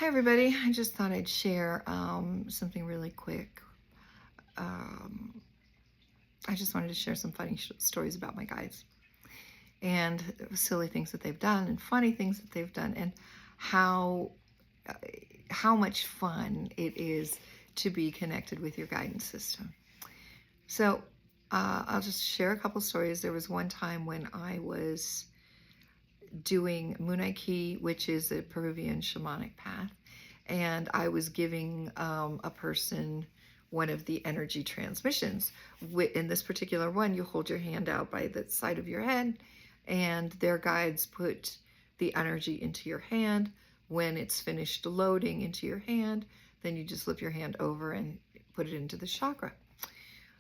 Hi, everybody. I just thought I'd share something really quick. Um, I just wanted to share some funny stories about my guides and silly things that they've done and funny things that they've done and how uh, how much fun it is to be connected with your guidance system. So I'll just share a couple stories. There was one time when I was doing Munaiki, which is a Peruvian shamanic path, and I was giving a person one of the energy transmissions. In this particular one, you hold your hand out by the side of your head, and their guides put the energy into your hand. When it's finished loading into your hand, then you just flip your hand over and put it into the chakra.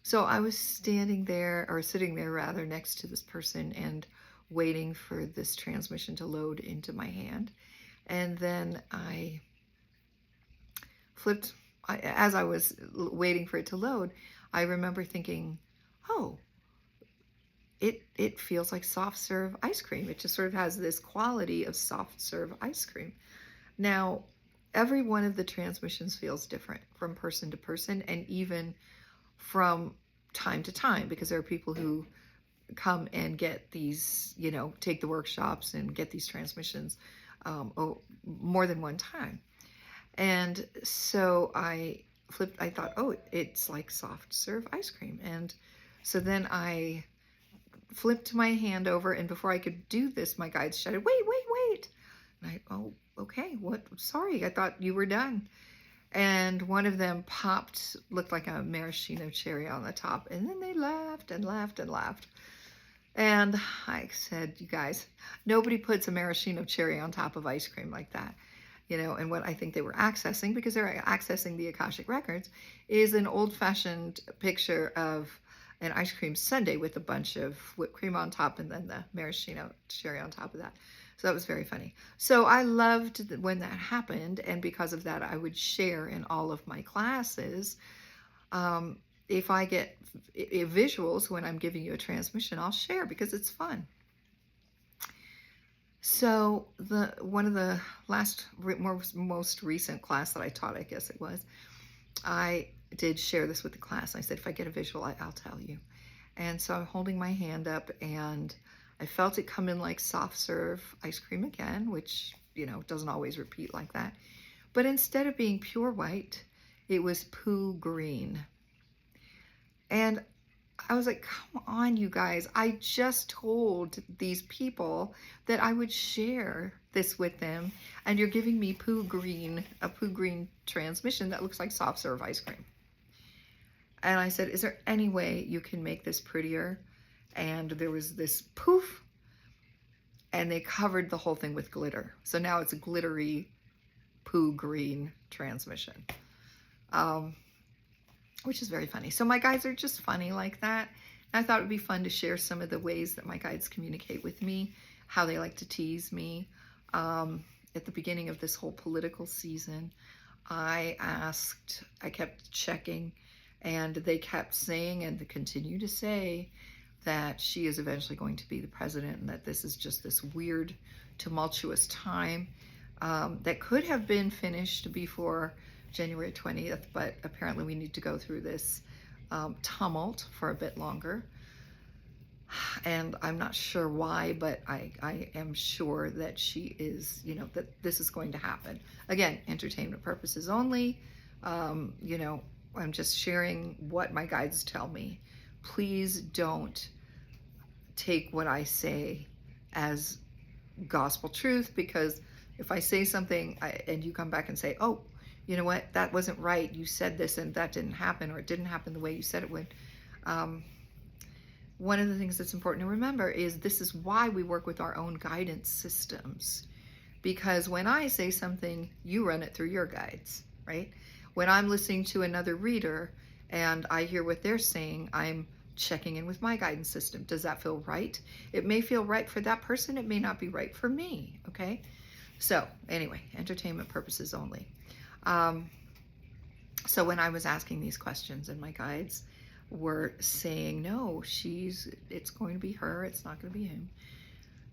So I was standing there, or sitting there rather, next to this person and waiting for this transmission to load into my hand. And then I flipped, as I was waiting for it to load, I remember thinking, oh, it feels like soft serve ice cream. It just sort of has this quality of soft serve ice cream. Now, every one of the transmissions feels different from person to person and even from time to time, because there are people who come and get these, take the workshops and get these transmissions more than one time. And so I thought, oh, it's like soft serve ice cream. And so then I flipped my hand over, and before I could do this, my guides shouted, wait, wait, wait. And oh, okay, what? Sorry, I thought you were done. And one of them popped, looked like a maraschino cherry on the top, and then they laughed and laughed and laughed. And I said, you guys, nobody puts a maraschino cherry on top of ice cream like that. And what I think they were accessing, because they're accessing the Akashic Records, is an old-fashioned picture of an ice cream sundae with a bunch of whipped cream on top and then the maraschino cherry on top of that. So that was very funny. So I loved when that happened, and because of that, I would share in all of my classes. If I get visuals when I'm giving you a transmission, I'll share because it's fun. So one of the most recent class that I taught, I guess it was, I did share this with the class. I said, if I get a visual, I'll tell you. And so I'm holding my hand up, and I felt it come in like soft serve ice cream again, which, doesn't always repeat like that. But instead of being pure white, it was poo green. And I was like, come on, you guys. I just told these people that I would share this with them, and you're giving me a poo green transmission that looks like soft serve ice cream. And I said, is there any way you can make this prettier? And there was this poof, and they covered the whole thing with glitter. So now it's a glittery poo green transmission. Which is very funny. So my guides are just funny like that. And I thought it would be fun to share some of the ways that my guides communicate with me, how they like to tease me. At the beginning of this whole political season, I kept checking, and they kept saying and continue to say that she is eventually going to be the president, and that this is just this weird, tumultuous time that could have been finished before January 20th, but apparently we need to go through this tumult for a bit longer. And I'm not sure why, but I am sure that she is, that this is going to happen. Again, entertainment purposes only. I'm just sharing what my guides tell me. Please don't take what I say as gospel truth, because if I say something and you come back and say, oh, you know what, that wasn't right, you said this and that didn't happen, or it didn't happen the way you said it would. One of the things that's important to remember is this is why we work with our own guidance systems. Because when I say something, you run it through your guides, right? When I'm listening to another reader and I hear what they're saying, I'm checking in with my guidance system. Does that feel right? It may feel right for that person. It may not be right for me, okay? So anyway, entertainment purposes only. So when I was asking these questions, and my guides were saying, no, it's going to be her, it's not going to be him.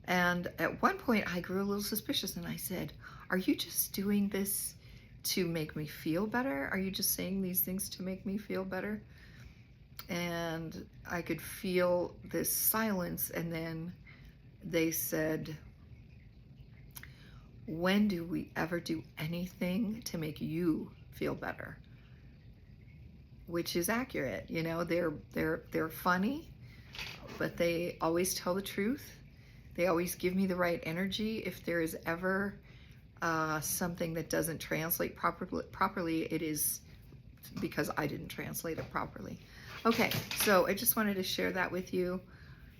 And at one point I grew a little suspicious, and I said, are you just doing this to make me feel better? Are you just saying these things to make me feel better? And I could feel this silence, and then they said, when do we ever do anything to make you feel better? Which is accurate. You know, they're funny, but they always tell the truth. They always give me the right energy. If there is ever something that doesn't translate properly, it is because I didn't translate it properly. Okay, so I just wanted to share that with you.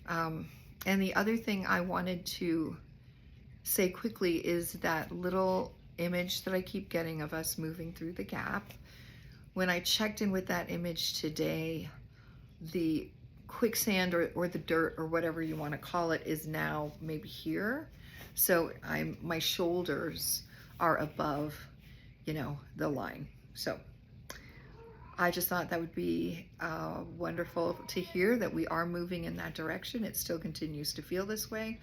And the other thing I wanted to say quickly is that little image that I keep getting of us moving through the gap. When I checked in with that image today, the quicksand or the dirt or whatever you want to call it is now maybe here. So my shoulders are above, you know, the line. So I just thought that would be wonderful to hear that we are moving in that direction. It still continues to feel this way.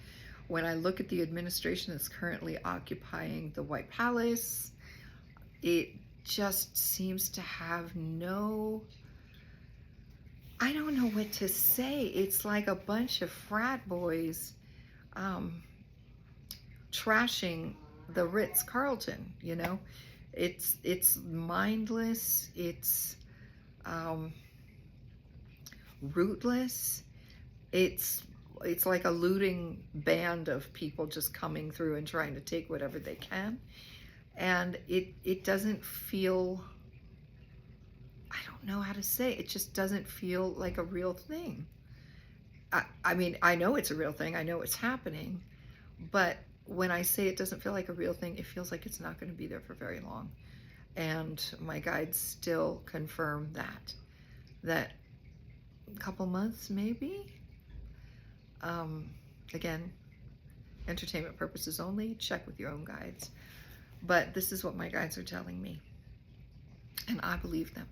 When I look at the administration that's currently occupying the White Palace, it just seems to have no, I don't know what to say. It's like a bunch of frat boys trashing the Ritz-Carlton, you know? It's mindless, it's rootless, it's like a looting band of people just coming through and trying to take whatever they can. And it doesn't feel, I don't know how to say, it just doesn't feel like a real thing. I mean, I know it's a real thing, I know it's happening, but when I say it doesn't feel like a real thing, it feels like it's not going to be there for very long. And my guides still confirm that a couple months maybe. Again, entertainment purposes only, check with your own guides. But this is what my guides are telling me, and I believe them.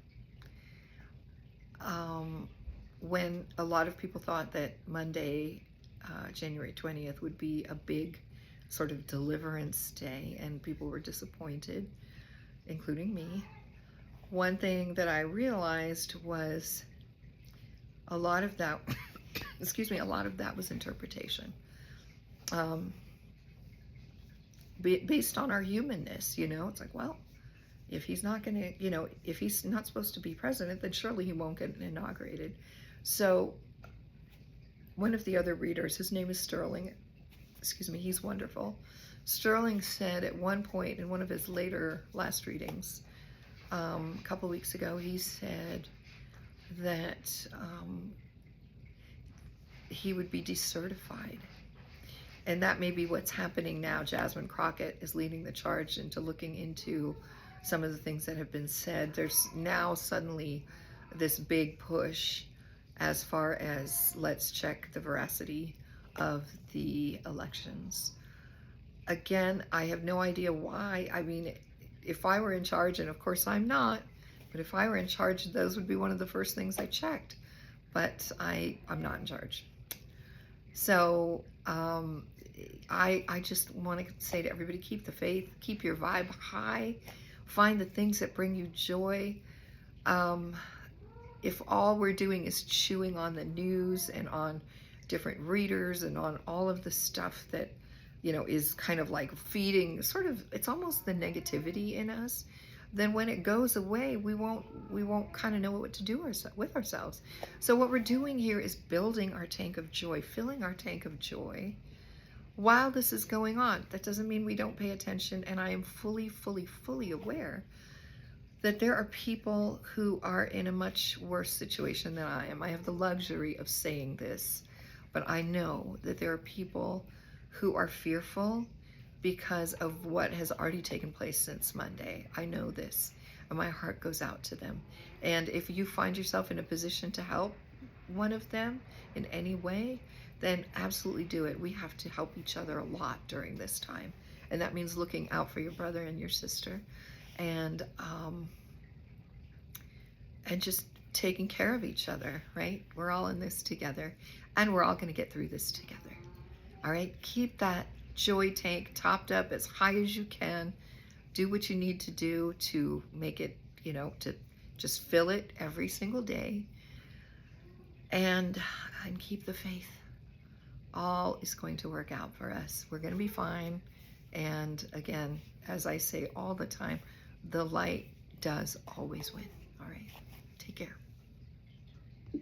When a lot of people thought that Monday, January 20th would be a big sort of deliverance day, and people were disappointed, including me, one thing that I realized was a lot of that, excuse me, a lot of that was interpretation. Based on our humanness, you know, it's like, well, if he's not going to, you know, if he's not supposed to be president, then surely he won't get inaugurated. So one of the other readers, his name is Sterling, excuse me, he's wonderful. Sterling said at one point in one of his last readings, a couple weeks ago, he said that he would be decertified. And that may be what's happening now. Jasmine Crockett is leading the charge into looking into some of the things that have been said. There's now suddenly this big push as far as let's check the veracity of the elections. Again, I have no idea why. I mean, if I were in charge, and of course I'm not, but if I were in charge, those would be one of the first things I checked. But I'm not in charge. So I just want to say to everybody, keep the faith, keep your vibe high, find the things that bring you joy. If all we're doing is chewing on the news and on different readers and on all of the stuff that, you know, is kind of like feeding sort of, it's almost the negativity in us, then when it goes away, we won't kind of know what to do with ourselves. So what we're doing here is building our tank of joy, filling our tank of joy while this is going on. That doesn't mean we don't pay attention, and I am fully aware that there are people who are in a much worse situation than I am. I have the luxury of saying this, but I know that there are people who are fearful because of what has already taken place since Monday. I know this, and my heart goes out to them. And if you find yourself in a position to help one of them in any way, then absolutely do it. We have to help each other a lot during this time. And that means looking out for your brother and your sister, and just taking care of each other, right? We're all in this together, and we're all going to get through this together. All right, keep that joy tank topped up as high as you can. do what you need to do to make it, to just fill it every single day, and keep the faith. All is going to work out for us. We're going to be fine. And again, as I say all the time, the light does always win. All right. Take care.